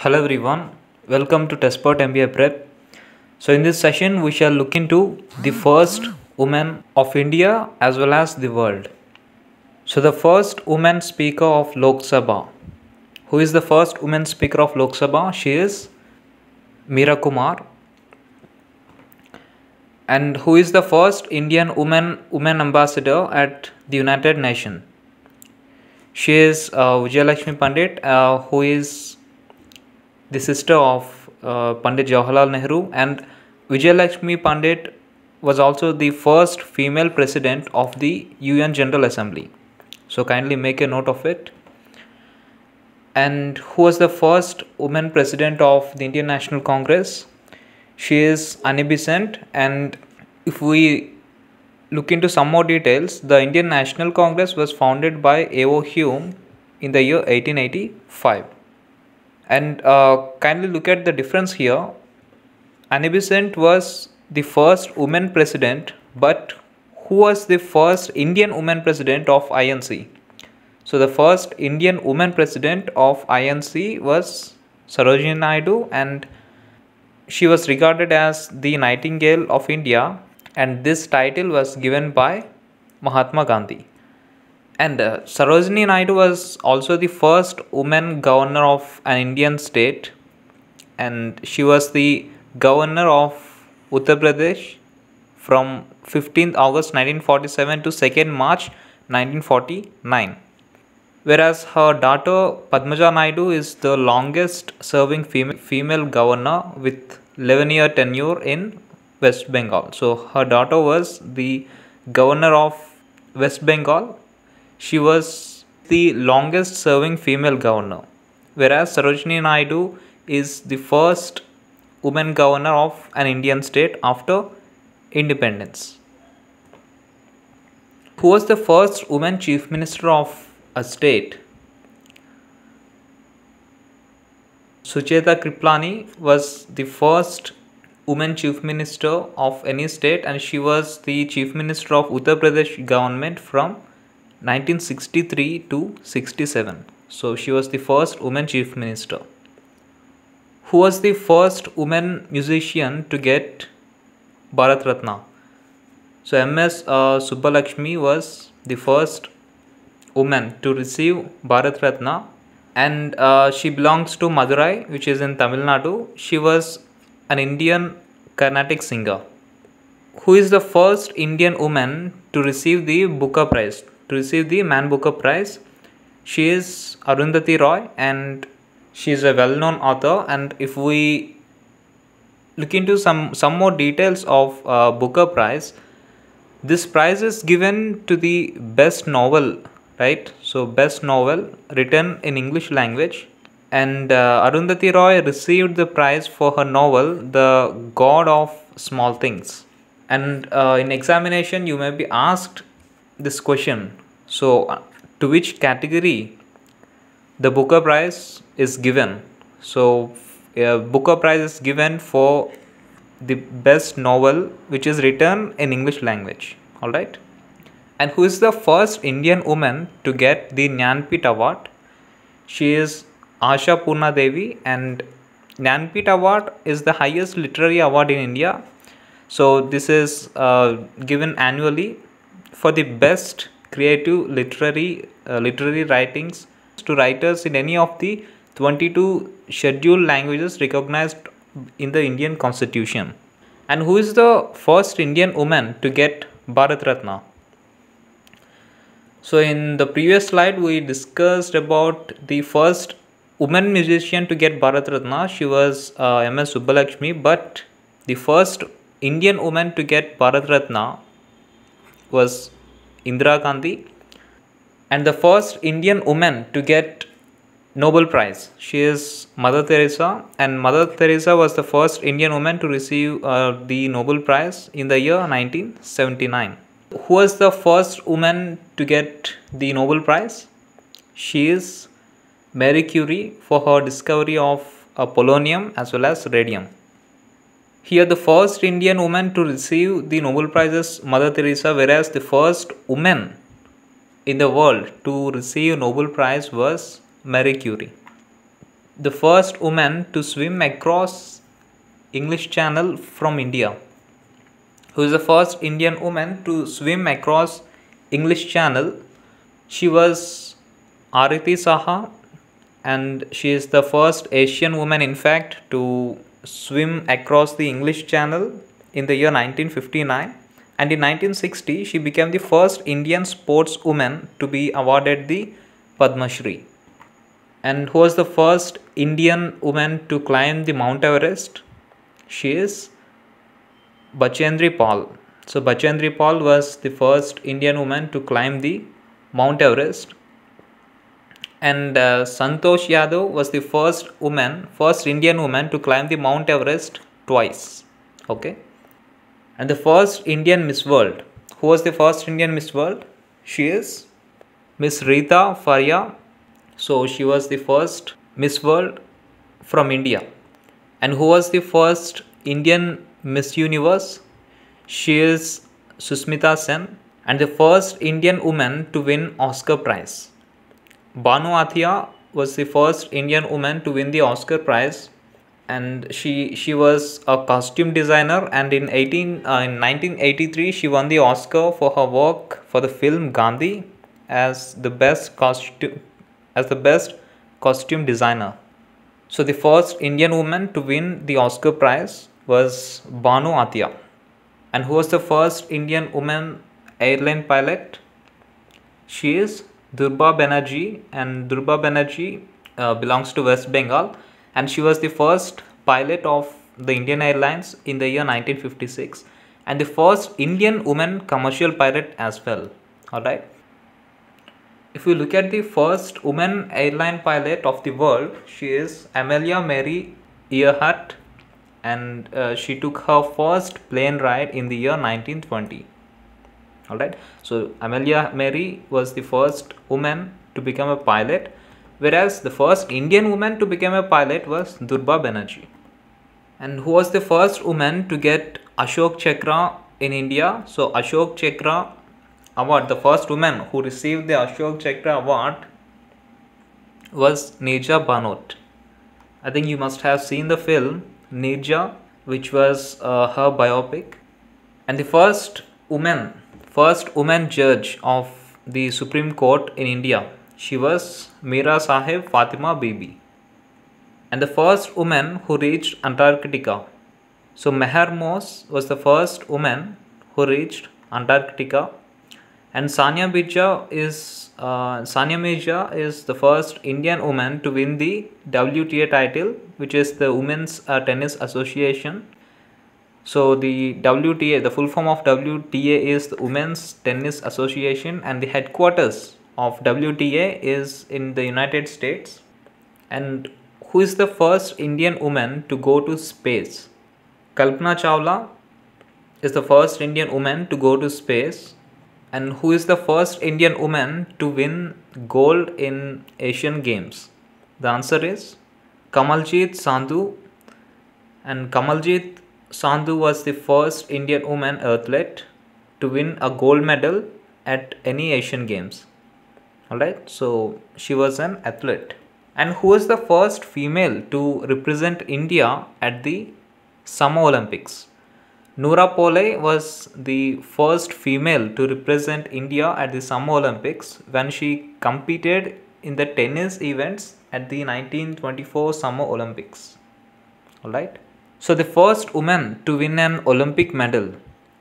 Hello everyone, welcome to TESPERT MBA Prep. So in this session we shall look into the first woman of India as well as the world. So the first woman speaker of Lok Sabha. Who is the first woman speaker of Lok Sabha? She is Meera Kumar. And who is the first Indian woman ambassador at the United Nations? She is Vijayalakshmi Pandit, who is the sister of Pandit Jawaharlal Nehru, and Vijayalakshmi Pandit was also the first female president of the UN General Assembly. So kindly make a note of it. And who was the first woman president of the Indian National Congress? She is Annie Besant. And if we look into some more details, the Indian National Congress was founded by A.O. Hume in the year 1885. And kindly look at the difference here. Annie Besant was the first woman president, but who was the first Indian woman president of INC? So the first Indian woman president of INC was Sarojini Naidu, and she was regarded as the Nightingale of India, and this title was given by Mahatma Gandhi. And Sarojini Naidu was also the first woman governor of an Indian state, and she was the governor of Uttar Pradesh from 15th August 1947 to 2nd March 1949. Whereas her daughter Padmaja Naidu is the longest serving female governor with 11-year tenure in West Bengal. So her daughter was the governor of West Bengal. She was the longest serving female governor, whereas Sarojini Naidu is the first woman governor of an Indian state after independence. Who was the first woman chief minister of a state? Sucheta Kriplani was the first woman chief minister of any state, and she was the chief minister of Uttar Pradesh government from 1963 to 67. So she was the first woman chief minister. Who was the first woman musician to get Bharat Ratna? So MS Subbulakshmi was the first woman to receive Bharat Ratna, and she belongs to Madurai, which is in Tamil Nadu. She was an Indian Carnatic singer. Who is the first Indian woman to receive the Booker Prize? To receive the Man Booker Prize? She is Arundhati Roy, and she is a well-known author. And if we look into some more details of Booker Prize, this prize is given to the best novel, right? So best novel written in English language. And Arundhati Roy received the prize for her novel The God of Small Things. And in examination you may be asked this question. So to which category the Booker Prize is given? So Booker Prize is given for the best novel which is written in English language. Alright. And who is the first Indian woman to get the Jnanpith award? She is Asha Purna Devi, and Jnanpith award is the highest literary award in India. So this is given annually for the best creative literary writings to writers in any of the 22 scheduled languages recognized in the Indian Constitution. And who is the first Indian woman to get Bharat Ratna? So in the previous slide we discussed about the first woman musician to get Bharat Ratna. She was MS Subbulakshmi, but the first Indian woman to get Bharat Ratna was Indira Gandhi, and the first Indian woman to get Nobel Prize, she is Mother Teresa, and Mother Teresa was the first Indian woman to receive the Nobel Prize in the year 1979. Who was the first woman to get the Nobel Prize? She is Marie Curie for her discovery of polonium as well as radium. Here the first Indian woman to receive the Nobel Prize is Mother Teresa, whereas the first woman in the world to receive Nobel Prize was Marie Curie. the first woman to swim across English Channel from India? Who is the first Indian woman to swim across English Channel? She was Ariti Saha, and she is the first Asian woman, in fact, to swim across the English Channel in the year 1959. And in 1960, she became the first Indian sportswoman to be awarded the Padma Shri. And who was the first Indian woman to climb the Mount Everest? She is Bachendri Pal. So Bachendri Pal was the first Indian woman to climb the Mount Everest. And Santosh Yadav was the first Indian woman to climb the Mount Everest twice. Okay. And the first Indian Miss World. Who was the first Indian Miss World? She is Miss Rita Faria. So she was the first Miss World from India. And who was the first Indian Miss Universe? She is Susmita Sen, and the first Indian woman to win Oscar Prize. Banu Athia was the first Indian woman to win the Oscar Prize, and she was a costume designer, and in 1983 she won the Oscar for her work for the film Gandhi as the best costume designer. So the first Indian woman to win the Oscar Prize was Banu Athia. And who was the first Indian woman airline pilot? She is Durba Banerjee, and Durba Banerjee belongs to West Bengal, and she was the first pilot of the Indian Airlines in the year 1956, and the first Indian woman commercial pilot as well. Alright. If we look at the first woman airline pilot of the world, she is Amelia Mary Earhart, and she took her first plane ride in the year 1920. Alright, so Amelia Mary was the first woman to become a pilot, whereas the first Indian woman to become a pilot was Durba Banerjee. And who was the first woman to get Ashok Chakra in India? So Ashok Chakra award, the first woman who received the Ashok Chakra award was Neerja Bhanot. I think you must have seen the film Neerja, which was her biopic. And the first woman judge of the Supreme Court in India, she was Mira Sahib Fatima Bibi. And the first woman who reached Antarctica, so Meher Mose was the first woman who reached Antarctica. And Sania Mirza is the first Indian woman to win the WTA title, which is the Women's Tennis Association. So the WTA, the full form of WTA is the Women's Tennis Association, and the headquarters of WTA is in the United States. And who is the first Indian woman to go to space? Kalpana Chawla is the first Indian woman to go to space. And who is the first Indian woman to win gold in Asian Games? The answer is Kamaljeet Sandhu. And Kamaljeet Sandhu was the first Indian woman athlete to win a gold medal at any Asian Games. Alright, so she was an athlete. And who was the first female to represent India at the Summer Olympics? Noora Pole was the first female to represent India at the Summer Olympics when she competed in the tennis events at the 1924 Summer Olympics. Alright. So the first woman to win an Olympic medal,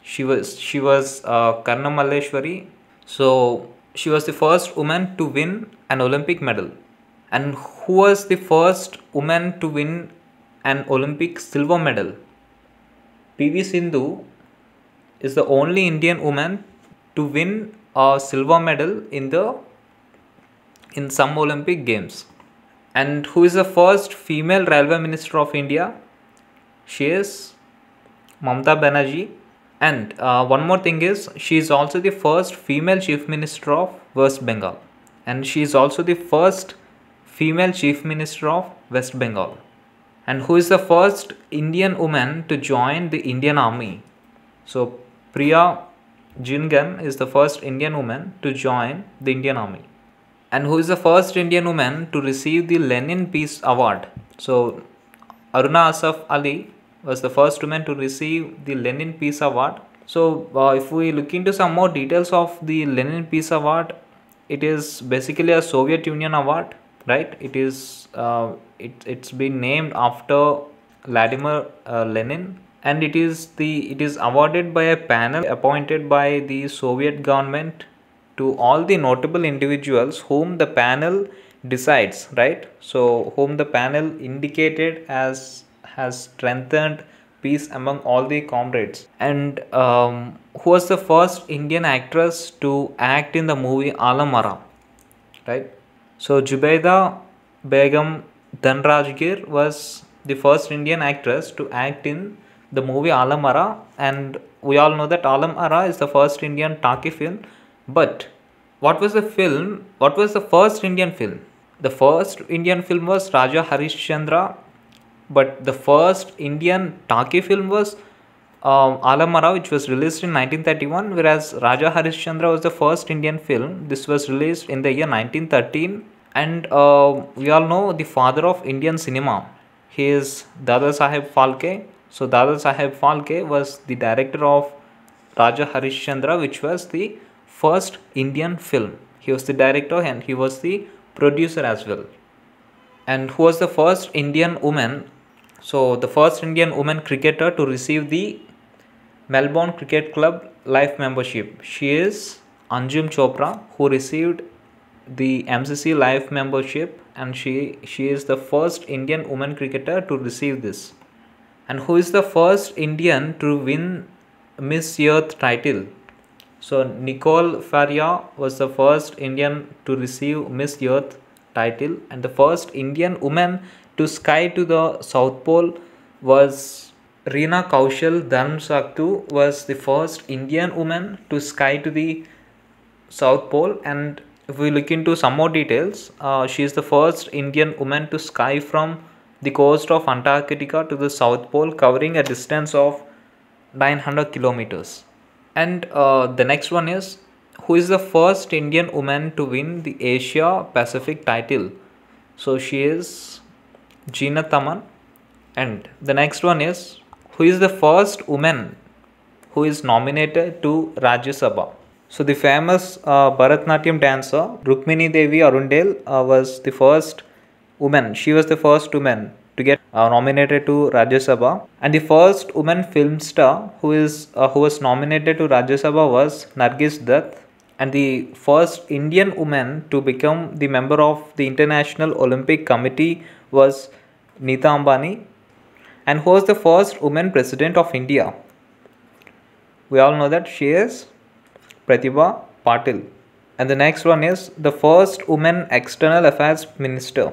she was Karna Malleshwari. So she was the first woman to win an Olympic medal. And who was the first woman to win an Olympic silver medal? PV Sindhu is the only Indian woman to win a silver medal in some Olympic Games. And who is the first female railway minister of India? She is Mamata Banerjee. And one more thing is, she is also the first female chief minister of West Bengal. And she is also the first female chief minister of West Bengal. And who is the first Indian woman to join the Indian Army? So Priya Jingan is the first Indian woman to join the Indian Army. And who is the first Indian woman to receive the Lenin Peace Award? So, Aruna Asaf Ali was the first woman to receive the Lenin Peace Award. So, if we look into some more details of the Lenin Peace Award, it is basically a Soviet Union award, right? It's been named after Vladimir Lenin, and it is awarded by a panel appointed by the Soviet government to all the notable individuals whom the panel decides, right? So whom the panel indicated as has strengthened peace among all the comrades. And who was the first Indian actress to act in the movie Alamara, right? So Jubaida Begum Dhanrajgir was the first Indian actress to act in the movie Alamara, and we all know that Alamara is the first Indian talkie film. But what was the film? What was the first Indian film? The first Indian film was Raja Harishchandra, but the first Indian talkie film was Alamara, which was released in 1931, whereas Raja Harishchandra was the first Indian film. This was released in the year 1913, and we all know the father of Indian cinema. He is Dada Saheb Phalke. So Dada Saheb Phalke was the director of Raja Harishchandra, which was the first Indian film. He was the director and he was the producer as well. And who was the first Indian woman? So the first Indian woman cricketer to receive the Melbourne Cricket Club life membership. She is Anjum Chopra, who received the MCC life membership, and she is the first Indian woman cricketer to receive this. And who is the first Indian to win Miss Earth title? So Nicole Faria was the first Indian to receive Miss Earth title, and the first Indian woman to sky to the South Pole was Reena Kaushal Dharmsaktu, was the first Indian woman to sky to the South Pole. And if we look into some more details, she is the first Indian woman to sky from the coast of Antarctica to the South Pole, covering a distance of 900 kilometers. And the next one is, who is the first Indian woman to win the Asia Pacific title? So she is Jeena Taman. And the next one is, who is the first woman who is nominated to Rajya Sabha? So the famous Bharatnatyam dancer Rukmini Devi Arundel was the first woman. She was the first woman to get nominated to Rajya Sabha. And the first woman film star who was nominated to Rajya Sabha was Nargis Dutt. And the first Indian woman to become the member of the International Olympic Committee was Neeta Ambani. And who was the first woman president of India? We all know that she is Pratibha Patil. And the next one is the first woman external affairs minister.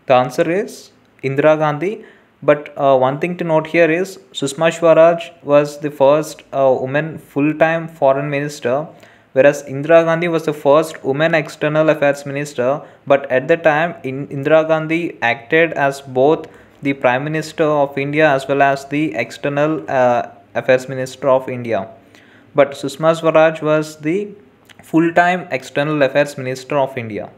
The answer is Indira Gandhi. But one thing to note here is Sushma Swaraj was the first woman full-time foreign minister, whereas Indira Gandhi was the first woman external affairs minister. But at the time, Indira Gandhi acted as both the Prime Minister of India as well as the External Affairs Minister of India. But Sushma Swaraj was the full-time External Affairs Minister of India,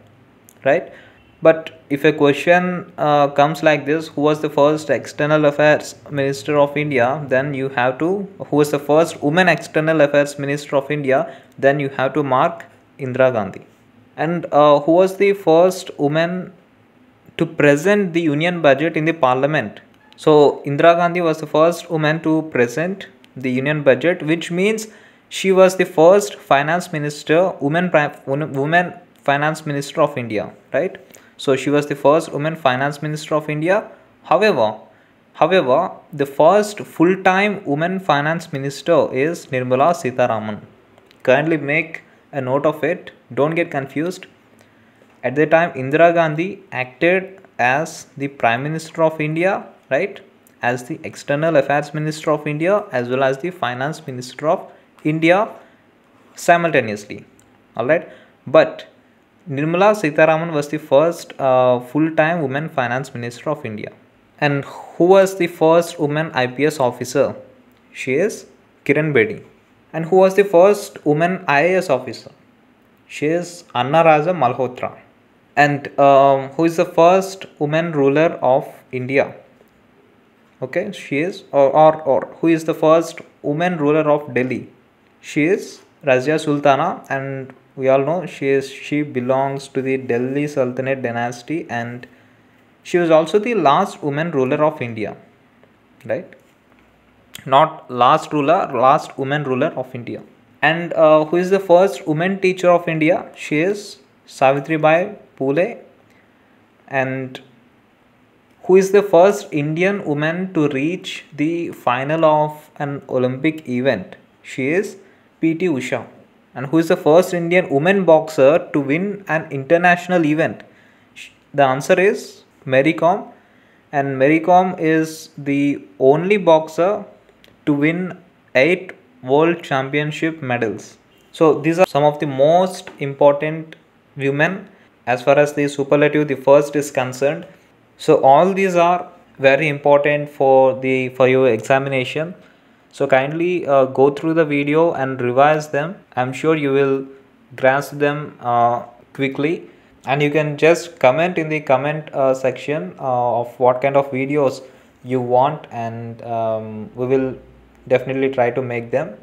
right? But if a question comes like this, who was the first External Affairs Minister of India, then you have to, who was the first woman External Affairs Minister of India, then you have to mark Indira Gandhi. And who was the first woman to present the union budget in the parliament? So Indira Gandhi was the first woman to present the union budget, which means she was the first finance minister, woman finance minister of India, right? So she was the first woman finance minister of India. However, the first full-time woman finance minister is Nirmala Sitharaman. Kindly make a note of it. Don't get confused. At the time, Indira Gandhi acted as the Prime Minister of India, right? As the External Affairs Minister of India as well as the Finance Minister of India simultaneously. Alright. But Nirmala Sitharaman was the first full-time woman Finance Minister of India. And who was the first woman IPS officer? She is Kiran Bedi. And who was the first woman IAS officer? She is Anna Raja Malhotra. And who is the first woman ruler of India? Okay, she is, or who is the first woman ruler of Delhi? She is Razia Sultana, and we all know she belongs to the Delhi Sultanate dynasty, and she was also the last woman ruler of India, right? Not last ruler, last woman ruler of India. And who is the first woman teacher of India? She is Savitribai Phule. And who is the first Indian woman to reach the final of an Olympic event? She is P.T. Usha. And who is the first Indian woman boxer to win an international event? The answer is Mary Kom. And Mary Kom is the only boxer to win 8 world championship medals. So these are some of the most important women as far as the superlative, the first, is concerned. So all these are very important for your examination. So kindly go through the video and revise them. I'm sure you will grasp them quickly, and you can just comment in the comment section of what kind of videos you want, and we will definitely try to make them.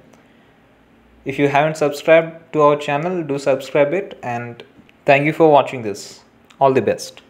If you haven't subscribed to our channel, do subscribe it, and thank you for watching this. All the best.